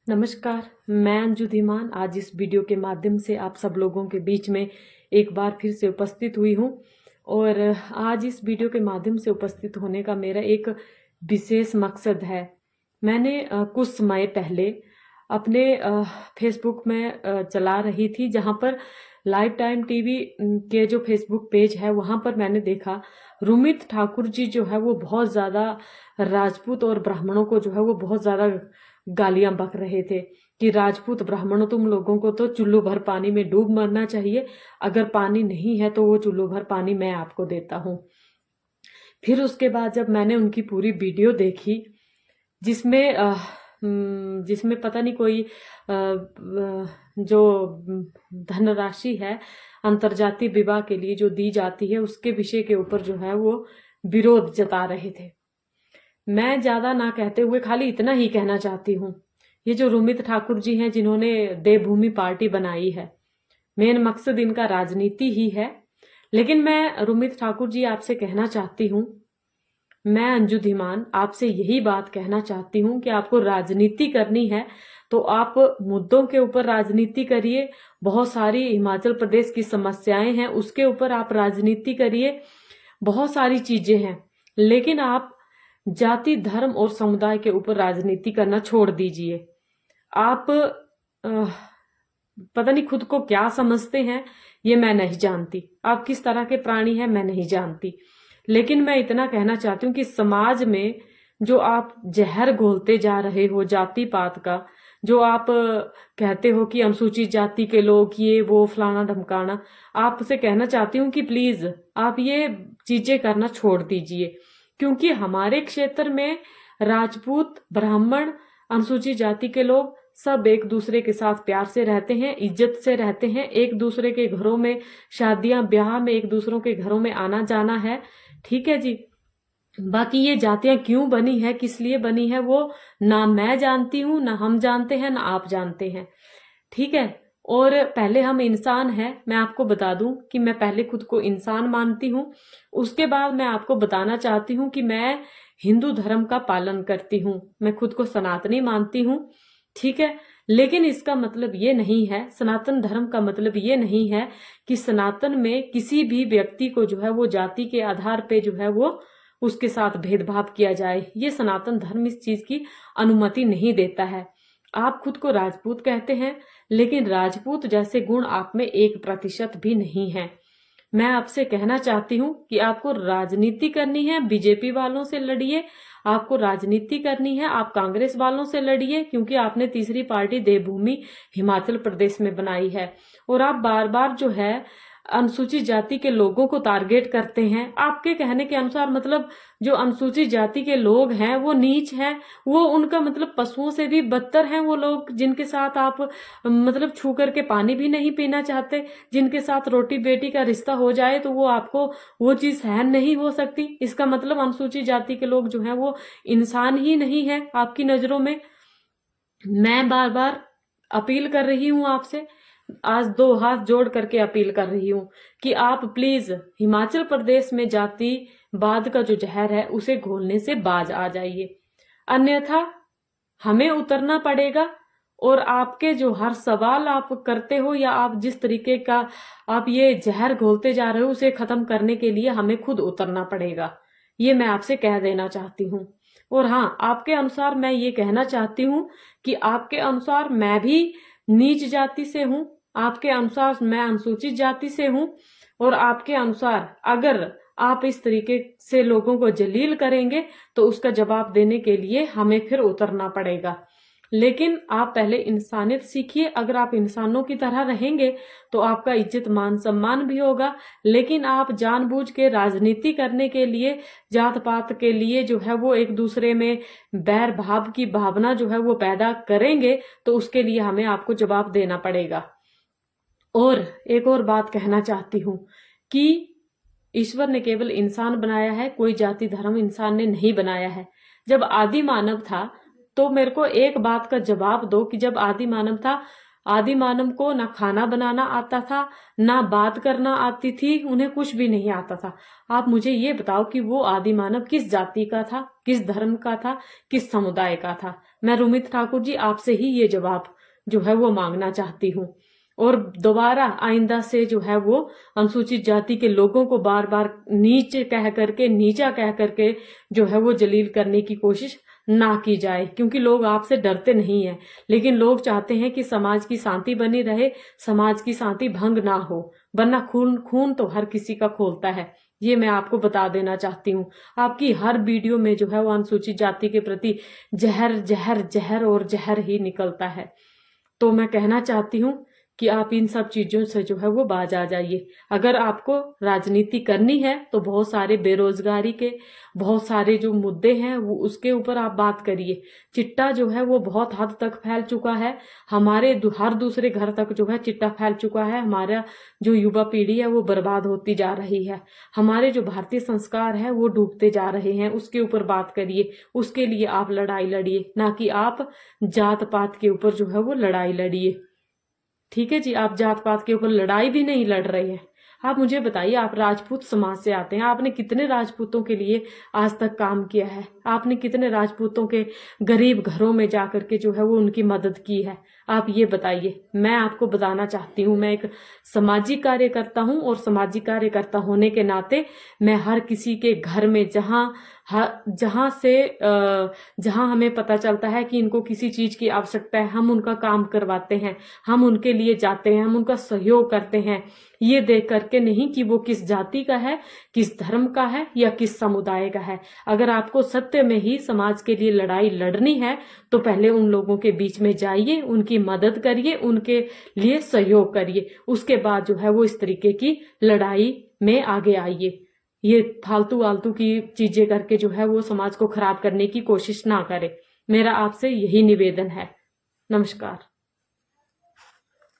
नमस्कार, मैं अंजू धीमान आज इस वीडियो के माध्यम से आप सब लोगों के बीच में एक बार फिर से उपस्थित हुई हूँ। और आज इस वीडियो के माध्यम से उपस्थित होने का मेरा एक विशेष मकसद है। मैंने कुछ समय पहले अपने फेसबुक में चला रही थी, जहाँ पर लाइफ टाइम टीवी के जो फेसबुक पेज है वहाँ पर मैंने देखा रुमित ठाकुर जी जो है वो बहुत ज़्यादा राजपूत और ब्राह्मणों को जो है वो बहुत ज़्यादा गालियां बक रहे थे कि राजपूत ब्राह्मणों तुम लोगों को तो चुल्लू भर पानी में डूब मरना चाहिए, अगर पानी नहीं है तो वो चुल्लू भर पानी मैं आपको देता हूँ। फिर उसके बाद जब मैंने उनकी पूरी वीडियो देखी जिसमें पता नहीं कोई जो धनराशि है अंतर्जातीय विवाह के लिए जो दी जाती है उसके विषय के ऊपर जो है वो विरोध जता रहे थे। मैं ज्यादा ना कहते हुए खाली इतना ही कहना चाहती हूँ, ये जो रुमित ठाकुर जी हैं जिन्होंने देवभूमि पार्टी बनाई है, मेन मकसद इनका राजनीति ही है। लेकिन मैं रुमित ठाकुर जी आपसे कहना चाहती हूँ, मैं अंजू धीमान आपसे यही बात कहना चाहती हूँ कि आपको राजनीति करनी है तो आप मुद्दों के ऊपर राजनीति करिए। बहुत सारी हिमाचल प्रदेश की समस्याएं हैं उसके ऊपर आप राजनीति करिए, बहुत सारी चीजें हैं। लेकिन आप जाति धर्म और समुदाय के ऊपर राजनीति करना छोड़ दीजिए। आप पता नहीं खुद को क्या समझते हैं, ये मैं नहीं जानती, आप किस तरह के प्राणी हैं मैं नहीं जानती। लेकिन मैं इतना कहना चाहती हूँ कि समाज में जो आप जहर घोलते जा रहे हो जाति पात का, जो आप कहते हो कि अनुसूचित जाति के लोग ये वो फलाना धमकाना, आपसे कहना चाहती हूँ कि प्लीज आप ये चीजें करना छोड़ दीजिए। क्योंकि हमारे क्षेत्र में राजपूत ब्राह्मण अनुसूचित जाति के लोग सब एक दूसरे के साथ प्यार से रहते हैं, इज्जत से रहते हैं। एक दूसरे के घरों में शादियां ब्याह में एक दूसरों के घरों में आना जाना है, ठीक है जी। बाकी ये जातियां क्यों बनी है, किस लिए बनी है, वो ना मैं जानती हूँ, ना हम जानते हैं, ना आप जानते हैं, ठीक है। और पहले हम इंसान हैं, मैं आपको बता दूं कि मैं पहले खुद को इंसान मानती हूँ। उसके बाद मैं आपको बताना चाहती हूँ कि मैं हिंदू धर्म का पालन करती हूँ, मैं खुद को सनातनी मानती हूँ, ठीक है। लेकिन इसका मतलब ये नहीं है, सनातन धर्म का मतलब ये नहीं है कि सनातन में किसी भी व्यक्ति को जो है वो जाति के आधार पे जो है वो उसके साथ भेदभाव किया जाए। ये सनातन धर्म इस चीज की अनुमति नहीं देता है। आप खुद को राजपूत कहते हैं, लेकिन राजपूत जैसे गुण आप में 1% भी नहीं है। मैं आपसे कहना चाहती हूँ कि आपको राजनीति करनी है बीजेपी वालों से लड़िए, आपको राजनीति करनी है आप कांग्रेस वालों से लड़िए, क्योंकि आपने तीसरी पार्टी देवभूमि हिमाचल प्रदेश में बनाई है। और आप बार बार जो है अनुसूचित जाति के लोगों को टारगेट करते हैं। आपके कहने के अनुसार मतलब जो अनुसूचित जाति के लोग हैं वो नीच हैं, वो उनका मतलब पशुओं से भी बदतर हैं वो लोग, जिनके साथ आप मतलब छू करके पानी भी नहीं पीना चाहते, जिनके साथ रोटी बेटी का रिश्ता हो जाए तो वो आपको वो चीज सहन नहीं हो सकती। इसका मतलब अनुसूचित जाति के लोग जो हैं वो इंसान ही नहीं है आपकी नजरों में। मैं बार बार अपील कर रही हूँ आपसे, आज 2 हाथ जोड़ करके अपील कर रही हूँ कि आप प्लीज हिमाचल प्रदेश में जातिवाद का जो जहर है उसे घोलने से बाज आ जाइए, अन्यथा हमें उतरना पड़ेगा। और आपके जो हर सवाल आप करते हो या आप जिस तरीके का आप ये जहर घोलते जा रहे हो उसे खत्म करने के लिए हमें खुद उतरना पड़ेगा, ये मैं आपसे कह देना चाहती हूँ। और हाँ, आपके अनुसार मैं ये कहना चाहती हूँ कि आपके अनुसार मैं भी नीच जाति से हूँ, आपके अनुसार मैं अनुसूचित जाति से हूँ, और आपके अनुसार अगर आप इस तरीके से लोगों को जलील करेंगे तो उसका जवाब देने के लिए हमें फिर उतरना पड़ेगा। लेकिन आप पहले इंसानियत सीखिए, अगर आप इंसानों की तरह रहेंगे तो आपका इज्जत मान सम्मान भी होगा। लेकिन आप जानबूझ के राजनीति करने के लिए, जात पात के लिए जो है वो एक दूसरे में बैर भाव की भावना जो है वो पैदा करेंगे तो उसके लिए हमें आपको जवाब देना पड़ेगा। और एक और बात कहना चाहती हूँ कि ईश्वर ने केवल इंसान बनाया है, कोई जाति धर्म इंसान ने नहीं बनाया है। जब आदि मानव था तो मेरे को एक बात का जवाब दो कि जब आदि मानव था आदि मानव को ना खाना बनाना आता था, ना बात करना आती थी, उन्हें कुछ भी नहीं आता था। आप मुझे ये बताओ कि वो आदि मानव किस जाति का था, किस धर्म का था, किस समुदाय का था। मैं रुमित ठाकुर जी आपसे ही ये जवाब जो है वो मांगना चाहती हूँ। और दोबारा आइंदा से जो है वो अनुसूचित जाति के लोगों को बार बार नीचे कह करके, नीचा कह करके जो है वो जलील करने की कोशिश ना की जाए, क्योंकि लोग आपसे डरते नहीं है, लेकिन लोग चाहते हैं कि समाज की शांति बनी रहे, समाज की शांति भंग ना हो, वरना खून खून तो हर किसी का खोलता है। ये मैं आपको बता देना चाहती हूँ। आपकी हर वीडियो में जो है वो अनुसूचित जाति के प्रति जहर जहर जहर और जहर ही निकलता है। तो मैं कहना चाहती हूँ कि आप इन सब चीजों से जो है वो बाज आ जाइए। अगर आपको राजनीति करनी है तो बहुत सारे बेरोजगारी के बहुत सारे जो मुद्दे हैं वो उसके ऊपर आप बात करिए। चिट्टा जो है वो बहुत हद तक फैल चुका है, हमारे हर दूसरे घर तक जो है चिट्टा फैल चुका है। हमारा जो युवा पीढ़ी है वो बर्बाद होती जा रही है, हमारे जो भारतीय संस्कार है वो डूबते जा रहे हैं। उसके ऊपर बात करिए, उसके लिए आप लड़ाई लड़िए, ना कि आप जात पात के ऊपर जो है वो लड़ाई लड़िए। ठीक है जी, आप जात पात के ऊपर लड़ाई भी नहीं लड़ रहे हैं। आप मुझे बताइए, आप राजपूत समाज से आते हैं, आपने कितने राजपूतों के लिए आज तक काम किया है? आपने कितने राजपूतों के गरीब घरों में जाकर के जो है वो उनकी मदद की है? आप ये बताइए। मैं आपको बताना चाहती हूँ, मैं एक सामाजिक कार्यकर्ता हूँ और सामाजिक कार्यकर्ता होने के नाते मैं हर किसी के घर में जहां हमें पता चलता है कि इनको किसी चीज की आवश्यकता है, हम उनका काम करवाते हैं, हम उनके लिए जाते हैं, हम उनका सहयोग करते हैं, ये देख करके नहीं कि वो किस जाति का है, किस धर्म का है या किस समुदाय का है। अगर आपको सत्य में ही समाज के लिए लड़ाई लड़नी है तो पहले उन लोगों के बीच में जाइए, उनकी मदद करिए, उनके लिए सहयोग करिए, उसके बाद जो है वो इस तरीके की लड़ाई में आगे आइए। ये फालतू वालतू की चीजें करके जो है वो समाज को खराब करने की कोशिश ना करे। मेरा आपसे यही निवेदन है। नमस्कार।